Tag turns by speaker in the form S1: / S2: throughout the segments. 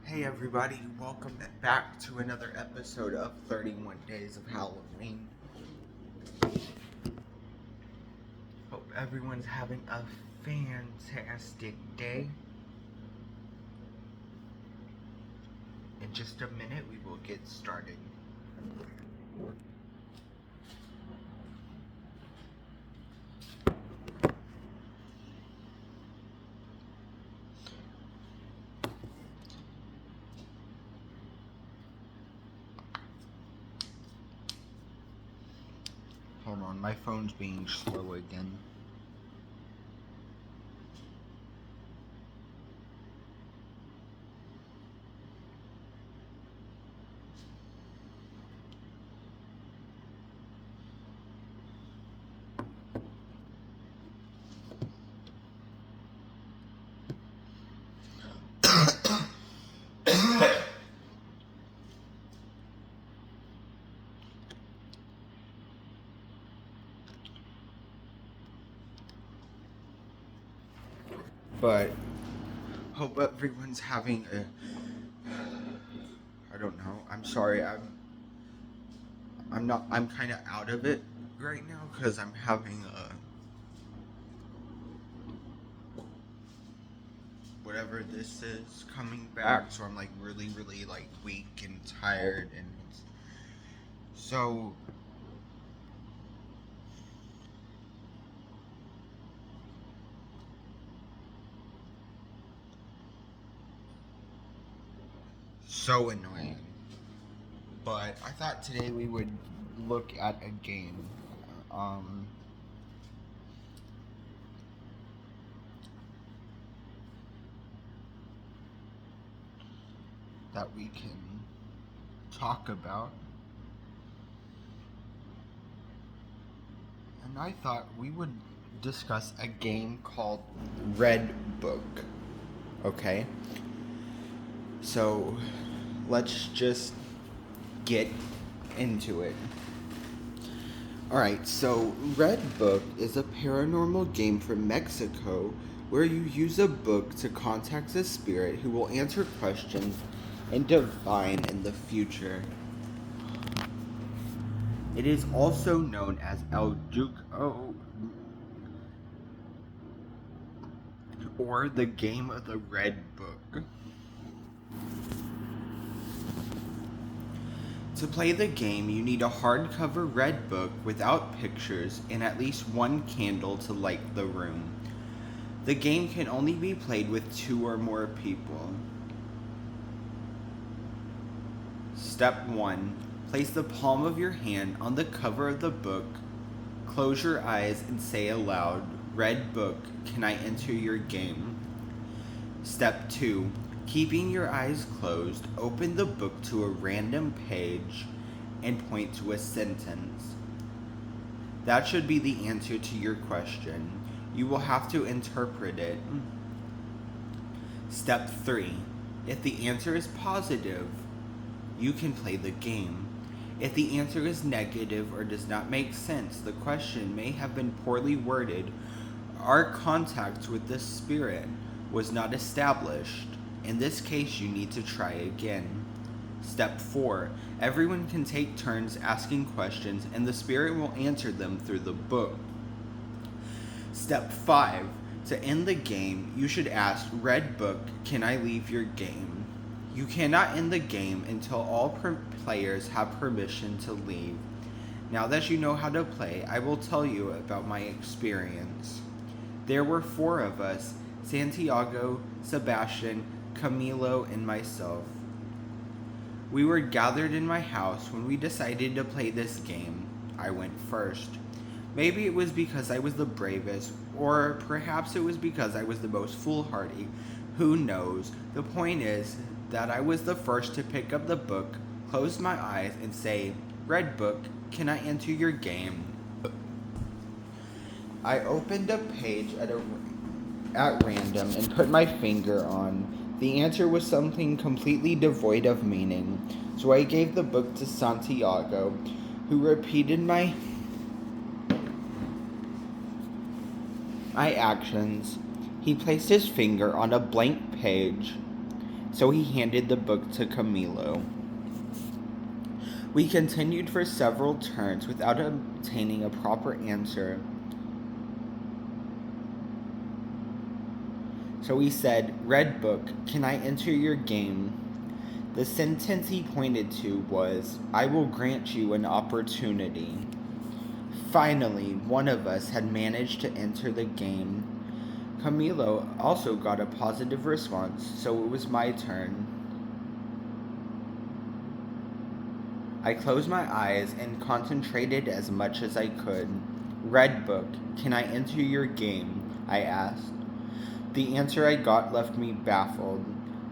S1: Hey everybody, welcome back to another episode of 31 Days of Halloween. Hope everyone's having a fantastic day. In just a minute, we will get started. Hold on, my phone's being slow again. But hope everyone's having I don't know. I'm sorry. I'm kind of out of it right now cuz I'm having whatever this is coming back, so I'm like really like weak and tired, and so annoying. But I thought today we would look at a game. Um, that we can talk about. And I thought we would discuss a game called Red Book. Okay? So let's just get into it. Alright, so Red Book is a paranormal game from Mexico where you use a book to contact a spirit who will answer questions and divine in the future. It is also known as El Jugo, or the Game of the Red Book. To play the game, you need a hardcover red book without pictures and at least one candle to light the room. The game can only be played with 2 or more people. Step 1. Place the palm of your hand on the cover of the book. Close your eyes and say aloud, "Red Book, can I enter your game?" Step 2. Keeping your eyes closed, open the book to a random page and point to a sentence. That should be the answer to your question. You will have to interpret it. Step 3. If the answer is positive, you can play the game. If the answer is negative or does not make sense, the question may have been poorly worded. Our contact with the spirit was not established. In this case, you need to try again. Step 4. Everyone can take turns asking questions and the spirit will answer them through the book. Step 5. To end the game, you should ask, "Red Book, can I leave your game?" You cannot end the game until all players have permission to leave. Now that you know how to play, I will tell you about my experience. There were 4 of us: Santiago, Sebastian, Camilo, and myself. We were gathered in my house when we decided to play this game. I went first. Maybe it was because I was the bravest, or perhaps it was because I was the most foolhardy. Who knows? The point is that I was the first to pick up the book, close my eyes, and say, "Red Book, can I enter your game?" I opened a page at random and put my finger on. The answer was something completely devoid of meaning, so I gave the book to Santiago, who repeated my actions. He placed his finger on a blank page. so he handed the book to Camilo. We continued for several turns without obtaining a proper answer. So he said, "Red Book, can I enter your game?" The sentence he pointed to was, "I will grant you an opportunity." Finally, one of us had managed to enter the game. Camilo also got a positive response, so it was my turn. I closed my eyes and concentrated as much as I could. "Red Book, can I enter your game?" I asked. The answer I got left me baffled.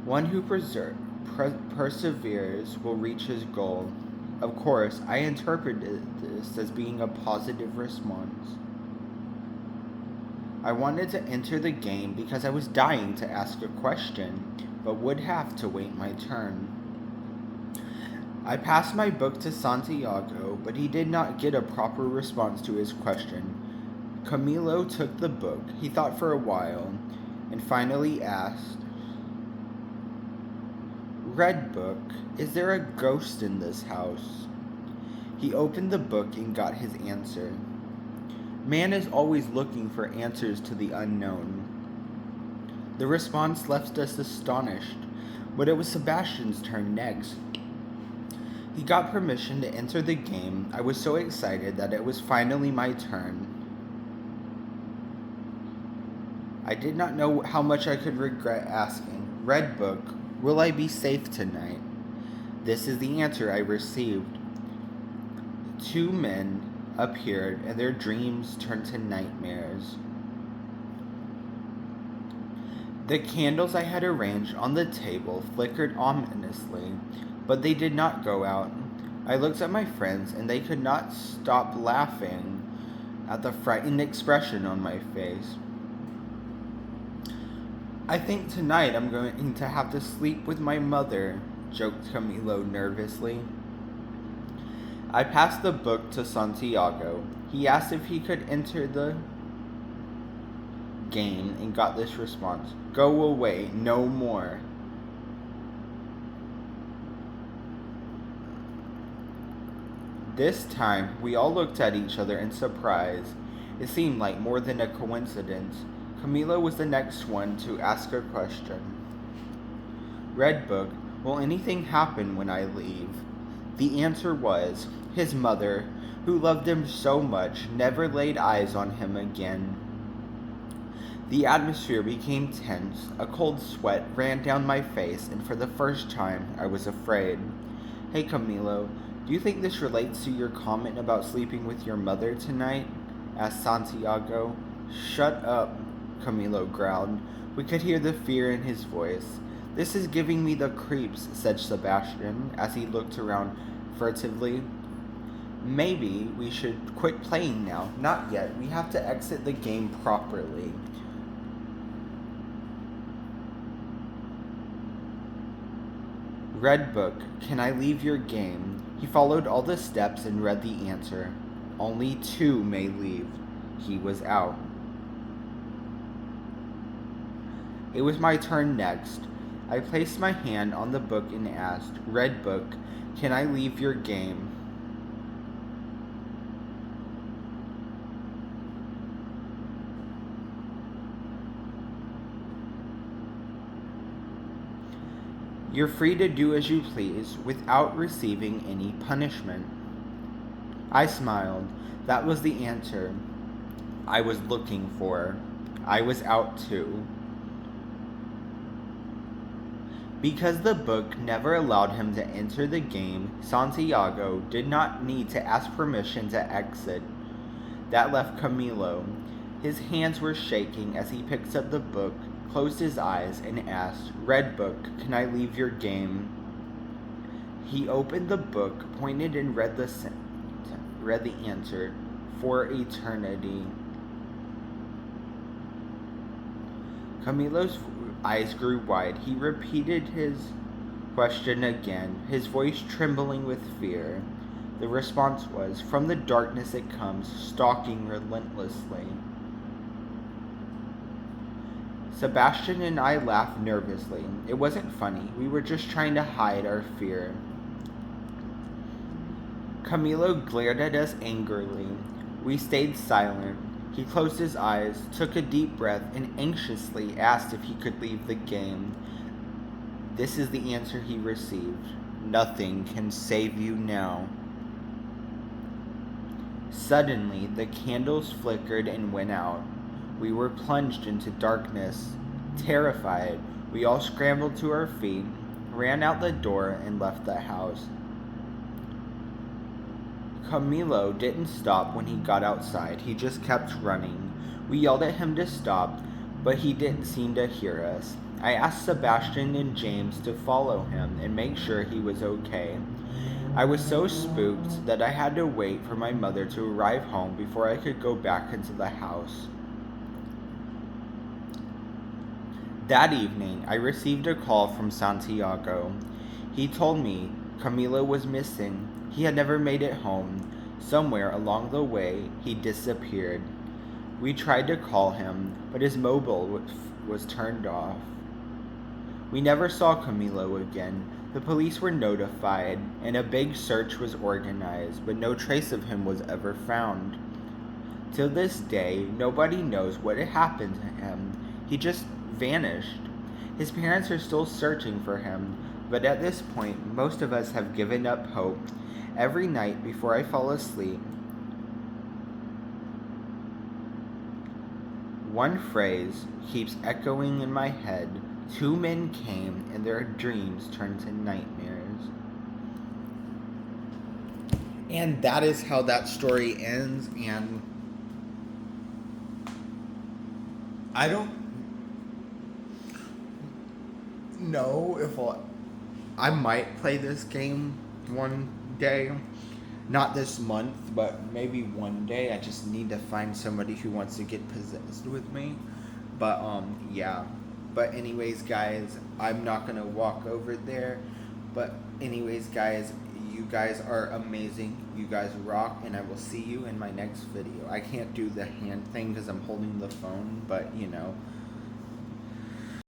S1: One who perseveres will reach his goal. Of course, I interpreted this as being a positive response. I wanted to enter the game because I was dying to ask a question, but would have to wait my turn. I passed my book to Santiago, but he did not get a proper response to his question. Camilo took the book. He thought for a while, and finally asked, "Red Book, is there a ghost in this house?" He opened the book and got his answer. Man is always looking for answers to the unknown. The response left us astonished, but it was Sebastian's turn next. He got permission to enter the game. I was so excited that it was finally my turn. I did not know how much I could regret asking. "Red Book, will I be safe tonight?" This is the answer I received. Two men appeared and their dreams turned to nightmares. The candles I had arranged on the table flickered ominously, but they did not go out. I looked at my friends and they could not stop laughing at the frightened expression on my face. "I think tonight I'm going to have to sleep with my mother," joked Camilo nervously. I passed the book to Santiago. He asked if he could enter the game and got this response: "Go away, no more." This time, we all looked at each other in surprise. It seemed like more than a coincidence. Camilo was the next one to ask a question. "Red Book, will anything happen when I leave?" The answer was, his mother, who loved him so much, never laid eyes on him again. The atmosphere became tense. A cold sweat ran down my face, and for the first time, I was afraid. "Hey, Camilo, do you think this relates to your comment about sleeping with your mother tonight?" asked Santiago. "Shut up," Camilo growled. We could hear the fear in his voice. "This is giving me the creeps," said Sebastian, as he looked around furtively. "Maybe we should quit playing now." "Not yet. We have to exit the game properly." "Red Book, can I leave your game?" He followed all the steps and read the answer. "Only two may leave." He was out. It was my turn next. I placed my hand on the book and asked, "Red Book, can I leave your game?" "You're free to do as you please without receiving any punishment." I smiled. That was the answer I was looking for. I was out too. Because the book never allowed him to enter the game, Santiago did not need to ask permission to exit. That left Camilo. His hands were shaking as he picked up the book, closed his eyes, and asked, "Red Book, can I leave your game?" He opened the book, pointed, and read the answer: "For eternity." Camilo's eyes grew wide. He repeated his question again, his voice trembling with fear. The response was, "From the darkness it comes, stalking relentlessly." Sebastian and I laughed nervously. It wasn't funny. We were just trying to hide our fear. Camilo glared at us angrily. We stayed silent. He closed his eyes, took a deep breath, and anxiously asked if he could leave the game. This is the answer he received. Nothing can save you now. Suddenly, the candles flickered and went out. We were plunged into darkness. Terrified, we all scrambled to our feet, ran out the door, and left the house. Camilo didn't stop when he got outside. He just kept running. We yelled at him to stop, but he didn't seem to hear us. I asked Sebastian and James to follow him and make sure he was okay. I was so spooked that I had to wait for my mother to arrive home before I could go back into the house. That evening, I received a call from Santiago. He told me Camilo was missing. He had never made it home. Somewhere along the way, he disappeared. We tried to call him, but his mobile was turned off. We never saw Camilo again. The police were notified, and a big search was organized, but no trace of him was ever found. Till this day, nobody knows what had happened to him. He just vanished. His parents are still searching for him, but at this point, most of us have given up hope. Every night before I fall asleep, one phrase keeps echoing in my head. 2 men came, and their dreams turned to nightmares. And that is how that story ends, and I don't know if I might play this game one day. Not this month, but maybe one day. I just need to find somebody who wants to get possessed with me. But yeah. But anyways, guys, I'm not gonna walk over there. But anyways, guys, you guys are amazing. You guys rock, and I will see you in my next video. I can't do the hand thing because I'm holding the phone, but you know.